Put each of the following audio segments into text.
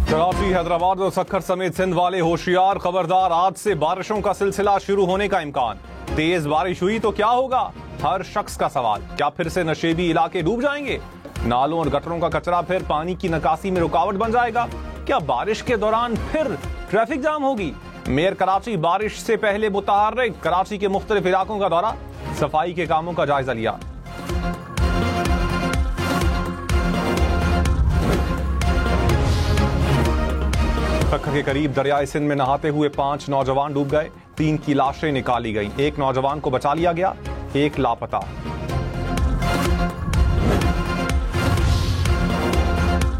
कराची, हैदराबाद और सक्खर समेत सिंध वाले होशियार, खबरदार, आज से बारिशों का सिलसिला शुरू होने का इम्कान। तेज बारिश हुई तो क्या होगा, हर शख्स का सवाल। क्या फिर से नशेबी इलाके डूब जाएंगे? नालों और गटरों का कचरा फिर पानी की निकासी में रुकावट बन जाएगा? क्या बारिश के दौरान फिर ट्रैफिक जाम होगी? मेयर कराची बारिश से पहले मुतहर्रिक, कराची के मुख्तलिफ इलाकों का दौरा, सफाई के कामों का जायजा लिया। सक्खर के करीब दरियाए सिंध में नहाते हुए 5 नौजवान डूब गए, 3 की लाशें निकाली गईं, 1 नौजवान को बचा लिया गया, 1 लापता।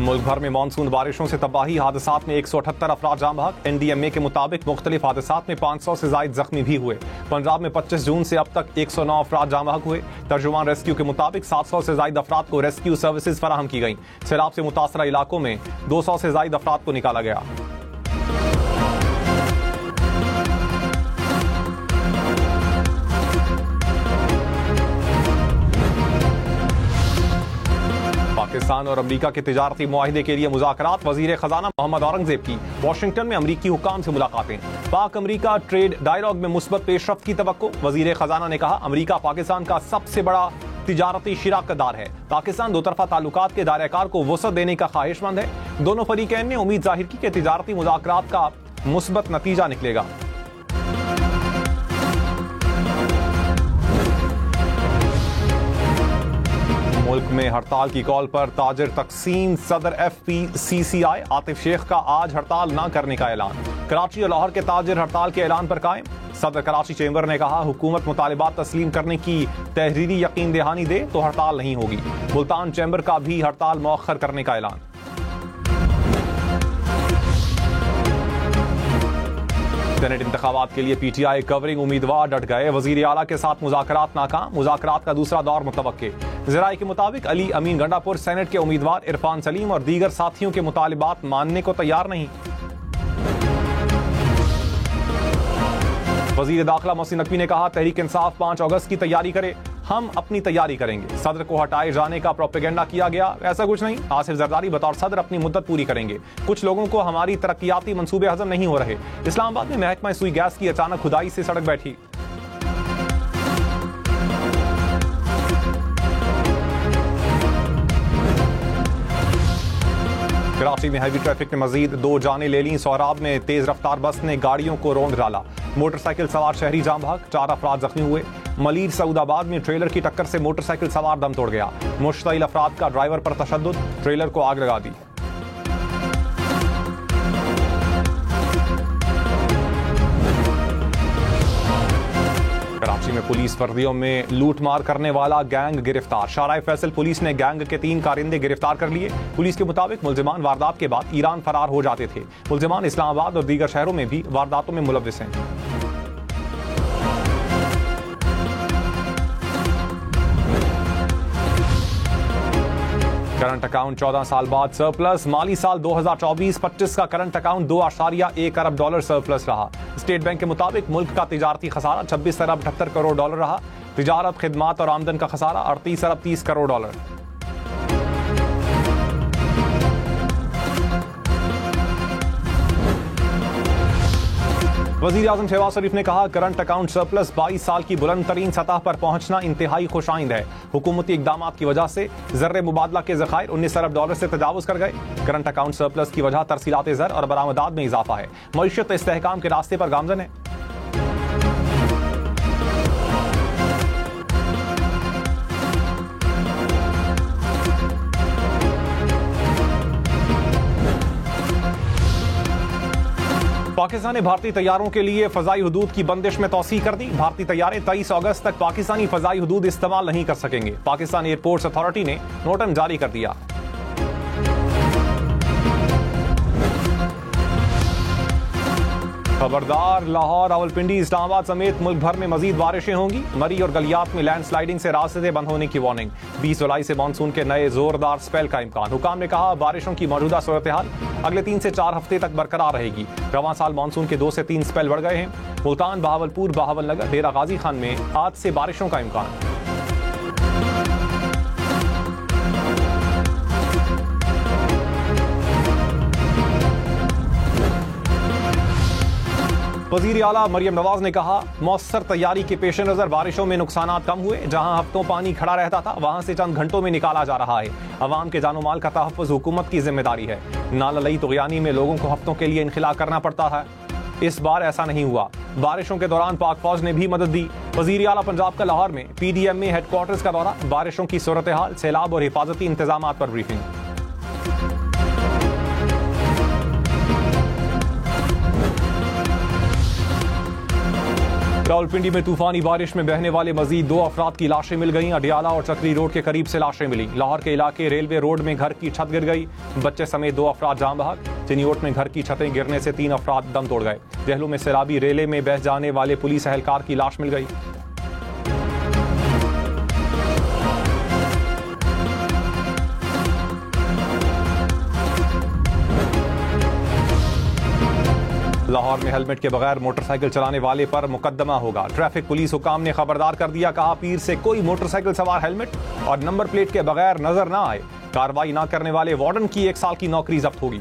मुल्क भर में मानसून बारिशों से तबाही, हादसात में 178 अफराद जाँ बहक। NDMA के मुताबिक मुख्तलिफ हादसात में 500 से जायद जख्मी भी हुए। पंजाब में 25 जून से अब तक 109 अफराद जाँ बहक हुए। तर्जुमान रेस्क्यू के मुताबिक 700 से जायद अफराद को रेस्क्यू सर्विसेज फराहम की गई। सैलाब से मुतासरा इलाकों में 200 से जायद अफराद को निकाला गया। पाकिस्तान और अमरीका के तिजारती मुआहिदे के लिए मुज़ाकरात, वज़ीर ख़ज़ाना मोहम्मद औरंगज़ेब की वाशिंगटन में अमरीकी हुक्काम से मुलाकातें। पाक अमरीका ट्रेड डायलॉग में मुस्बत पेशरफ्त की तवक्को। वज़ीर ख़ज़ाना ने कहा, अमरीका पाकिस्तान का सबसे बड़ा तिजारती शिराकतदार है। पाकिस्तान दो तरफा ताल्लुकात के दायरेकार को वसअत देने का ख्वाहिशमंद है। दोनों फरीकैन ने उम्मीद जाहिर की कि तिजारती मुज़ाकरात का मुस्बत नतीजा निकलेगा। मुल्क में हड़ताल की कॉल पर ताजिर तकसीम सदर FPCCI आतिफ शेख का आज हड़ताल न करने का ऐलान। कराची और लाहौर के ताजिर हड़ताल के ऐलान पर कायम। सदर कराची चेंबर ने कहा, हुकूमत मुतालिबात तस्लीम करने की तहरीरी यकीन दहानी दे तो हड़ताल नहीं होगी। मुल्तान चेंबर का भी हड़ताल मौखर करने का ऐलान। सेनेट इंतखाबात के लिए PTI कवरिंग उम्मीदवार डट गए। वजीर आला के साथ मुज़ाकरात नाकाम, मुज़ाकरात का दूसरा दौर मुतवक्के। ज़राए के मुताबिक अली अमीन गंडापुर सेनेट के उम्मीदवार इरफान सलीम और दीगर साथियों के मुतालिबात मानने को तैयार नहीं। वजीर दाखिला मोहसिन नकवी ने कहा, तहरीक इंसाफ 5 अगस्त की तैयारी करे, हम अपनी तैयारी करेंगे। सदर को हटाए जाने का प्रोपेगेंडा किया गया, ऐसा कुछ नहीं। आसिफ जरदारी बतौर सदर अपनी मुद्दत पूरी करेंगे। कुछ लोगों को हमारी तरक्याती मंसूबे हजम नहीं हो रहे। इस्लामाबाद में महकमा सुई गैस की अचानक खुदाई से सड़क बैठी। कराची में हैवी ट्रैफिक ने मजीद 2 जानें ले लीं। सोहराब में तेज रफ्तार बस ने गाड़ियों को रौंद डाला, मोटरसाइकिल सवार शहरी जाम बहक, 4 अफराद जख्मी हुए। मलीर सऊदाबाद में ट्रेलर की टक्कर से मोटरसाइकिल सवार दम तोड़ गया। मुश्तइल अफराद का ड्राइवर पर तशद्दुद, ट्रेलर को आग लगा दी। कराची में पुलिस वर्दियों में लूटमार करने वाला गैंग गिरफ्तार। शाहराह फैसल पुलिस ने गैंग के 3 कारिंदे गिरफ्तार कर लिए। पुलिस के मुताबिक मुल्जिमान वारदात के बाद ईरान फरार हो जाते थे। मुल्जिमान इस्लामाबाद और दीगर शहरों में भी वारदातों में मुलव्विस हैं। करंट अकाउंट 14 साल बाद सरप्लस। माली साल 2024-25 का करंट अकाउंट 2.1 अरब डॉलर सरप्लस रहा। स्टेट बैंक के मुताबिक मुल्क का तिजारती खसारा 26 अरब 78 करोड़ डॉलर रहा। तिजारत, खिदमात और आमदन का खसारा 38 अरब 30 करोड़ डॉलर। वज़ीर आज़म शहबाज शरीफ ने कहा, करंट अकाउंट सरप्लस 22 साल की बुलंद तरीन सतह पर पहुंचना इंतहाई खुशाइंद है। हुकूमती इकदामात की वजह से ज़र्रे मुबादला के ज़खायर 19 अरब डॉलर से तजावुज़ कर गए। करंट अकाउंट सरप्लस की वजह तरसीलात ज़र और बरामदात में इजाफा है। मईशत इस्तेहकाम के रास्ते पर गामज़न है। पाकिस्तान ने भारतीय तैयारों के लिए फजाई हुदूद की बंदिश में तौसीह कर दी। भारतीय तैयारे 23 अगस्त तक पाकिस्तानी फजाई हुदूद इस्तेमाल नहीं कर सकेंगे। पाकिस्तान एयरपोर्ट्स अथॉरिटी ने नोटिस जारी कर दिया। खबरदार, लाहौर, रावलपिंडी, इस्लामाबाद समेत मुल्क भर में मजीद बारिशें होंगी। मरी और गलियात में लैंडस्लाइडिंग से रास्ते बंद होने की वार्निंग। 20 जुलाई से मानसून के नए जोरदार स्पेल का इम्कान। हुकाम ने कहा, बारिशों की मौजूदा सूरत हाल अगले 3 से 4 हफ्ते तक बरकरार रहेगी। रवां साल मानसून के 2 से 3 स्पेल बढ़ गए हैं। मुल्तान, बहावलपुर, बहावलनगर, डेरा गाजी खान में आज से बारिशों का इम्कान। वजीर आला मरियम नवाज ने कहा, मौसर तैयारी के पेश नजर बारिशों में नुकसान कम हुए। जहां हफ्तों पानी खड़ा रहता था वहां से चंद घंटों में निकाला जा रहा है। अवाम के जानो माल का तहफ़्फ़ुज़ हुकूमत की जिम्मेदारी है। नाललई तुग़यानी में लोगों को हफ्तों के लिए इनखिला करना पड़ता है। इस बार ऐसा नहीं हुआ। बारिशों के दौरान पाक फौज ने भी मदद दी। वजीर आला पंजाब का लाहौर में PDM में हेडक्वार्टर्स का दौरा, बारिशों की सूरत हाल, सैलाब और हिफाजती इंतजाम पर ब्रीफिंग। रावलपिंडी में तूफानी बारिश में बहने वाले मजीद 2 अफराद की लाशें मिल गईं। अडियाला और चक्री रोड के करीब से लाशें मिली। लाहौर के इलाके रेलवे रोड में घर की छत गिर गई। बच्चे समेत 2 अफराद जाम बहक। चिनियोट में घर की छतें गिरने से 3 अफराद दम तोड़ गए। देहलू में सैलाबी रेले में बह जाने वाले पुलिस एहलकार की लाश मिल गई। लाहौर में हेलमेट के बगैर मोटरसाइकिल चलाने वाले पर मुकदमा होगा। ट्रैफिक पुलिस हुकाम ने खबरदार कर दिया। कहा, पीर से कोई मोटरसाइकिल सवार हेलमेट और नंबर प्लेट के बगैर नजर ना आए। कार्रवाई ना करने वाले वार्डन की 1 साल की नौकरी जब्त होगी।